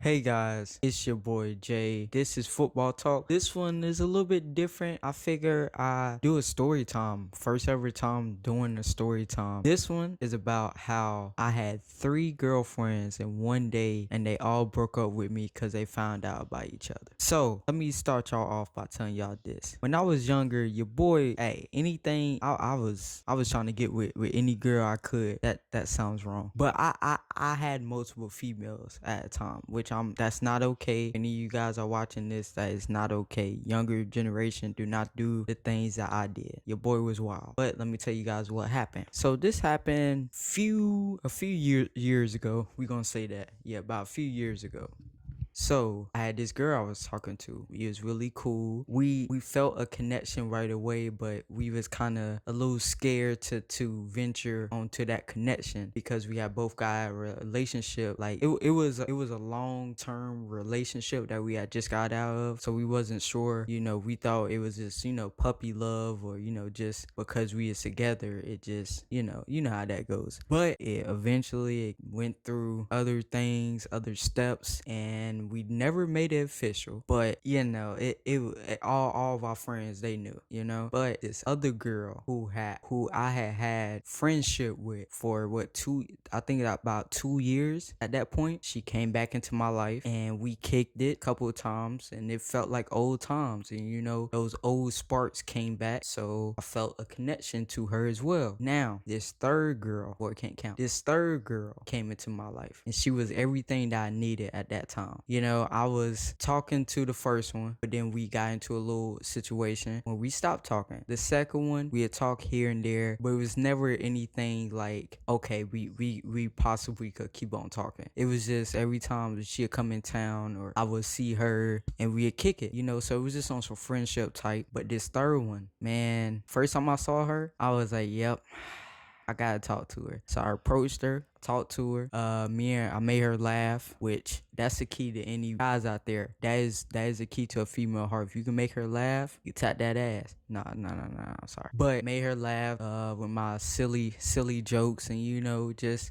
Hey guys, it's your boy Jay. This is Football Talk. This one is a little bit different. I figure I do a story time. First ever time doing a story time. This one is about how I had 3 girlfriends in one day and they all broke up with me because they found out about each other. So let me start y'all off by telling y'all this. When I was younger, your boy, hey, anything I was trying to get with any girl I could. That sounds wrong. But I had multiple females at a time, which that's not okay. Any of you guys are watching this, that is not okay. Younger generation do not do the things that I did. Your boy was wild. But let me tell you guys what happened. So this happened a few years ago. We gonna say that. Yeah, about a few years ago. So I had this girl I was talking to. It was really cool. We felt a connection right away, but we was kind of a little scared to venture onto that connection because we had both got a relationship. Like it was a long term relationship that we had just got out of. So we wasn't sure. We thought it was just puppy love or just because we is together. It just you know how that goes. But it went through other things, other steps, and we never made it official. But all of our friends, they knew. But this other girl who I had friendship with for I think about 2 years at that point, she came back into my life and we kicked it a couple of times and it felt like old times, and those old sparks came back, so I felt a connection to her as well. Now this third girl, boy, can't count, this third girl came into my life and she was everything that I needed at that time. I was talking to the first one, but then we got into a little situation when we stopped talking. The second one, we had talked here and there, but it was never anything like, okay, we possibly could keep on talking. It was just every time she'd come in town or I would see her and we'd kick it, so it was just on some friendship type. But this third one, man, first time I saw her, I was like, yep, I gotta talk to her. So I approached her, talked to her. I made her laugh, which that's the key to any guys out there. That is the key to a female heart. If you can make her laugh, you tap that ass. Nah, I'm sorry. But made her laugh with my silly jokes, and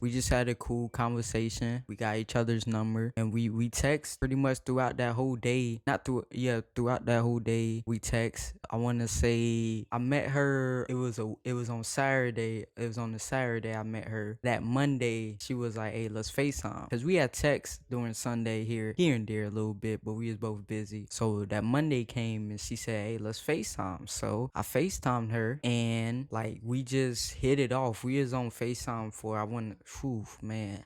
we just had a cool conversation. We got each other's number and we text pretty much throughout that whole day. Throughout that whole day we text. I want to say I met her. It was on Saturday. It was on the Saturday I met her. That Monday she was like, hey, let's FaceTime. Because we had text during Sunday here and there a little bit, but we was both busy. So that Monday came and she said, hey, let's FaceTime. So I FaceTimed her and like we just hit it off. We was on FaceTime for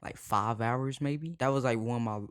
like 5 hours maybe. That was like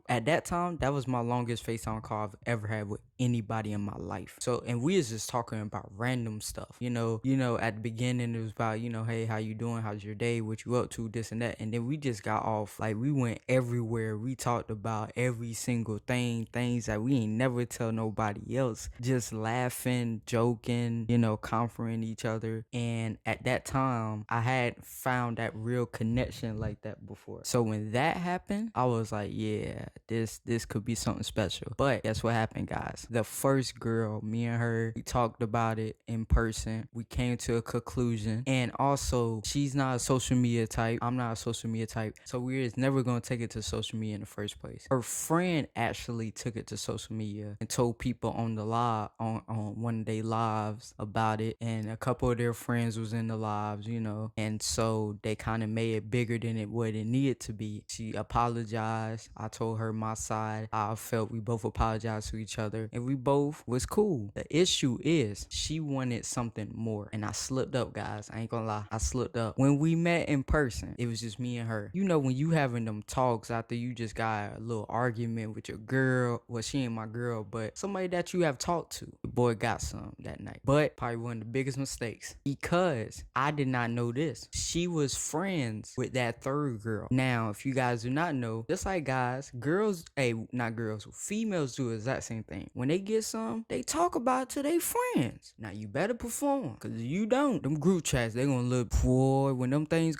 at that time, that was my longest FaceTime call I've ever had with anybody in my life. So, and we was just talking about random stuff. At the beginning it was about, hey, how you doing? How's your day? What you up to? This and that. And then we just got off. Like we went everywhere. We talked about every single things that we ain't never tell nobody else. Just laughing, joking, comforting each other. And at that time, I had found that real connection like that before. So when that happened, I was like, yeah, this could be something special. But guess what happened, guys? The first girl, me and her, we talked about it in person. We came to a conclusion. And also, she's not a social media type. I'm not a social media type. So we're just never going to take it to social media in the first place. Her friend actually took it to social media and told people on the live, on one of their lives about it. And a couple of their friends was in the lives, and so they kind of made it bigger than what it needed to be. She apologized. I told her my side. I felt we both apologized to each other and we both was cool. The issue is she wanted something more, and I slipped up, guys. I ain't gonna lie, I slipped up. When we met in person, it was just me and her. When you having them talks after you just got a little argument with your girl. Well, she ain't my girl, but somebody that you have talked to. The boy got some that night. But probably one of the biggest mistakes, because I did not know this. She was friends with that third girl. Now, if you guys do not know, just like guys, not girls, females do the exact same thing. When they get some, they talk about it to their friends. Now, you better perform, because if you don't, them group chats, they gonna look, boy, when them things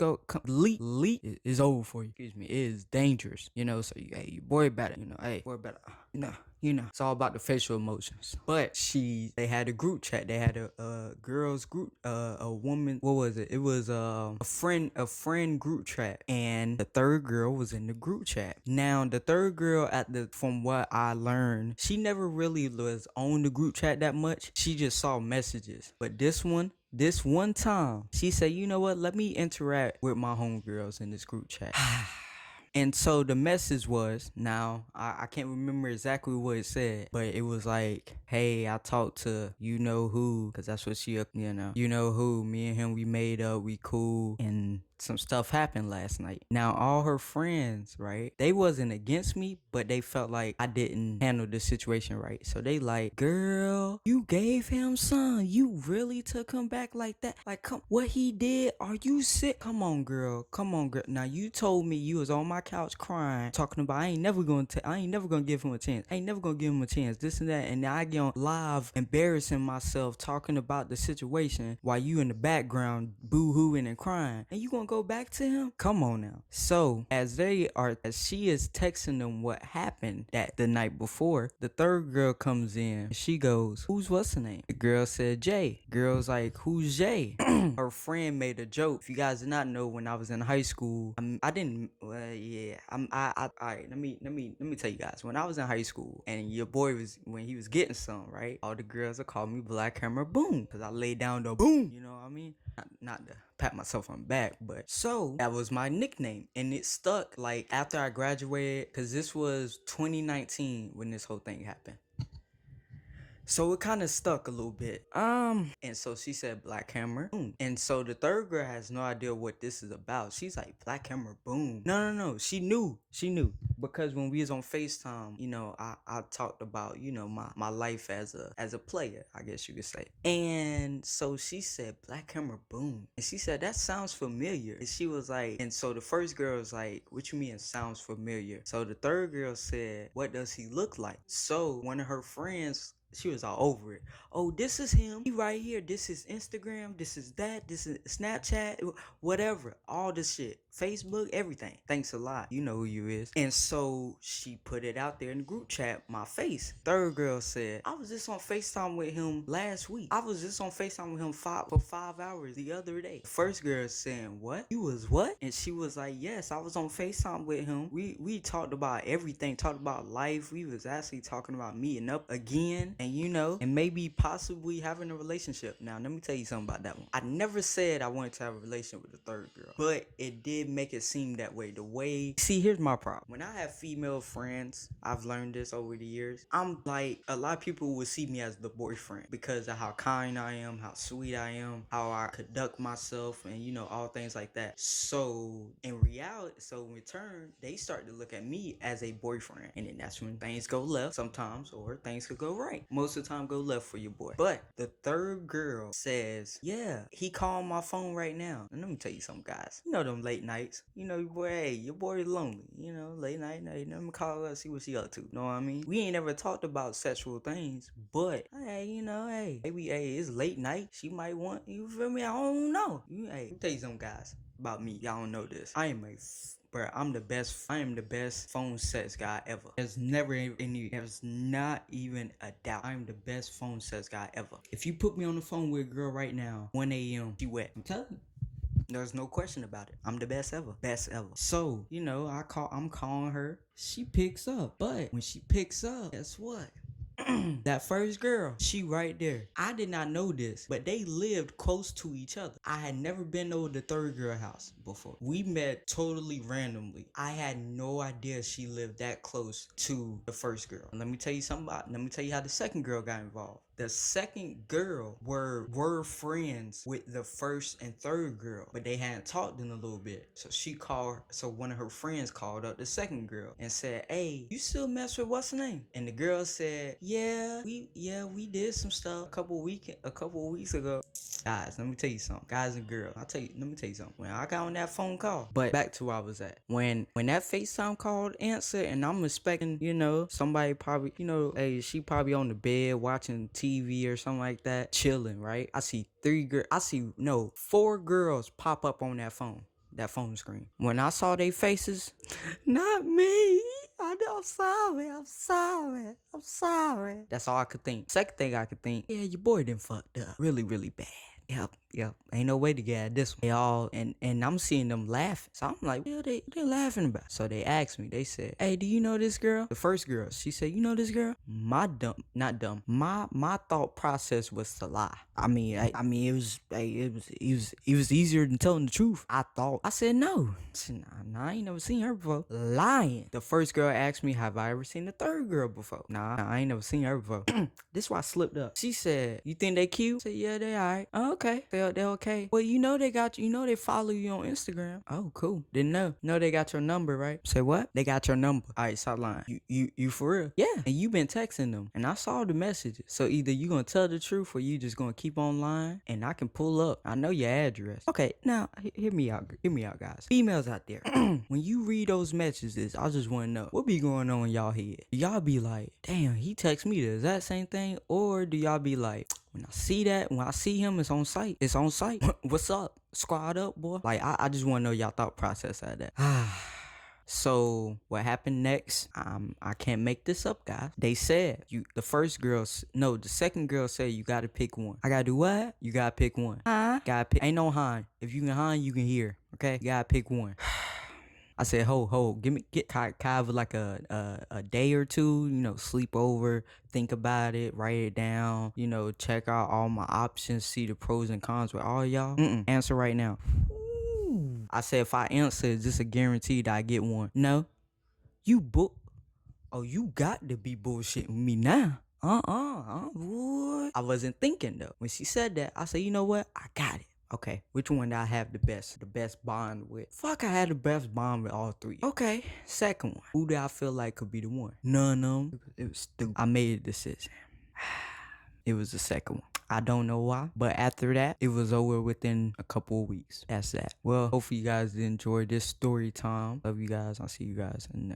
leak, it's over for you. Excuse me, it is dangerous, so hey, your boy better, hey, boy better It's all about the facial emotions. But they had a group chat. They had a girls group, a woman. What was it? It was a friend group chat, and the third girl was in the group chat. Now the third girl, from what I learned, she never really was on the group chat that much. She just saw messages. But this one time, she said, "You know what? Let me interact with my homegirls in this group chat." And so the message was, now I can't remember exactly what it said, but it was like, "Hey, I talked to you know who," because that's what you know who, me and him, we made up, we cool, and some stuff happened last night. Now all her friends, right, they wasn't against me, but they felt like I didn't handle the situation right. So they like, "Girl, you gave him some, you really took him back like that? Like, come, what he did, are you sick? Come on girl, now you told me you was on my couch crying, talking about I ain't never gonna give him a chance, this and that, and now I get on live embarrassing myself talking about the situation while you in the background boo-hooing and crying, and you gonna go back to him? Come on now." So as she is texting them what happened the night before, the third girl comes in. She goes, what's her name? The girl said Jay. Girl's like, "Who's Jay?" Her friend made a joke. If you guys did not know, when I was in high school, I didn't. All right. Let me tell you guys. When I was in high school, and your boy when he was getting some, right, all the girls would call me Black Hammer Boom, because I laid down the boom. You know what I mean? Not to pat myself on the back, but so that was my nickname, and it stuck. Like after I graduated, because this was 2019 when this whole thing happened. So it kind of stuck a little bit. And so she said Black Hammer Boom. And so the third girl has no idea what this is about. She's like, Black Hammer Boom. No. She knew. Because when we was on FaceTime, I talked about, my life as a player, I guess you could say. And so she said Black Hammer Boom. And she said, that sounds familiar. And she was like, and so the first girl was like, what you mean it sounds familiar? So the third girl said, what does he look like? So one of her friends, she was all over it. Oh, this is him. He right here. This is Instagram. This is that. This is Snapchat. Whatever. All this shit. Facebook. Everything. Thanks a lot. You know who you is. And so she put it out there in the group chat. My face. Third girl said, I was just on FaceTime with him last week. I was just on FaceTime with him for 5 hours the other day. First girl saying, what? You was what? And she was like, yes, I was on FaceTime with him. We talked about everything. Talked about life. We was actually talking about meeting up again. And maybe possibly having a relationship. Now, let me tell you something about that one. I never said I wanted to have a relationship with the third girl, but it did make it seem that way. See, here's my problem. When I have female friends, I've learned this over the years. I'm like, a lot of people would see me as the boyfriend because of how kind I am, how sweet I am, how I conduct myself, and all things like that. So in return, they start to look at me as a boyfriend, and then that's when things go left sometimes, or things could go right. Most of the time go left for your boy. But the third girl says, yeah, he called my phone right now. And let me tell you something, guys. Them late nights. Your boy is lonely. Late night. Let me call her, see what she up to. Know what I mean? We ain't ever talked about sexual things, but maybe it's late night. She might want, you feel me? I don't know. Let me tell you something, guys, about me. Y'all don't know this. Bro, I am the best phone sex guy ever. There's not even a doubt. I am the best phone sex guy ever. If you put me on the phone with a girl right now, 1 a.m., she wet. I'm telling you. There's no question about it. I'm the best ever. Best ever. So, I'm calling her. She picks up. But when she picks up, guess what? That first girl, she right there. I did not know this, but they lived close to each other. I had never been over the third girl house before. We met totally randomly. I had no idea she lived that close to the first girl. And let me tell you how the second girl got involved. The second girl were friends with the first and third girl, but they hadn't talked in a little bit. So one of her friends called up the second girl and said, hey, you still mess with what's her name? And the girl said, yeah, we did some stuff a couple weeks ago. Guys, let me tell you something. Guys and girls, let me tell you something. When I got on that phone call, but back to where I was at. When that FaceTime call answered, and I'm expecting, somebody probably, hey, she probably on the bed watching TV or something like that, chilling, right? I see 4 girls pop up on that phone. that phone screen. When I saw their faces, not me. I'm sorry. I'm sorry. I'm sorry. That's all I could think. Second thing I could think, yeah, your boy done fucked up really, really bad. Yep. Ain't no way to get at this one. They all and I'm seeing them laughing. So I'm like, what they laughing about? So they asked me, they said, hey, do you know this girl? The first girl, she said, you know this girl? My thought process was to lie. I mean, it was easier than telling the truth. I thought. I said no. I said, nah, I ain't never seen her before. Lying. The first girl asked me, have I ever seen the third girl before? Nah, I ain't never seen her before. This is why I slipped up. She said, you think they cute? I said, yeah, they alright. Oh, okay. They okay. Well, you know they got you. You know they follow you on Instagram. Oh, cool. Didn't know. Know they got your number, right? Say what? They got your number. Alright, stop lying. You for real? Yeah. And you been texting them, and I saw the messages. So either you gonna tell the truth or you just gonna keep on lying, and I can pull up. I know your address. Okay, now hear me out. Hear me out, guys. Females out there, when you read those messages, I just want to know what be going on in y'all head. Do y'all be like, damn, he text me the exact same thing, or do y'all be like, when I see that, when I see him, it's on site. It's on site. What's up? Squad up, boy. Like, I just want to know y'all thought process out of that. So what happened next? I can't make this up, guys. They said the second girl said you gotta pick one. I gotta do what? You gotta pick one. Gotta pick. Ain't no Han. If you can Han, you can hear. Okay? You gotta pick one. I said, get kind of like a day or two, sleep over, think about it, write it down, check out all my options, see the pros and cons with all y'all. Answer right now. Ooh. I said, if I answer, is this a guarantee that I get one? No. You got to be bullshitting me now. Boy. I wasn't thinking though. When she said that, I said, you know what? I got it. Okay, which one do I have the best bond with? Fuck, I had the best bond with all three. Okay, second one. Who do I feel like could be the one? None of them. It was stupid. I made a decision. It was the second one. I don't know why, but after that, it was over within a couple of weeks. That's that. Well, hopefully you guys enjoyed this story time. Love you guys. I'll see you guys in the next.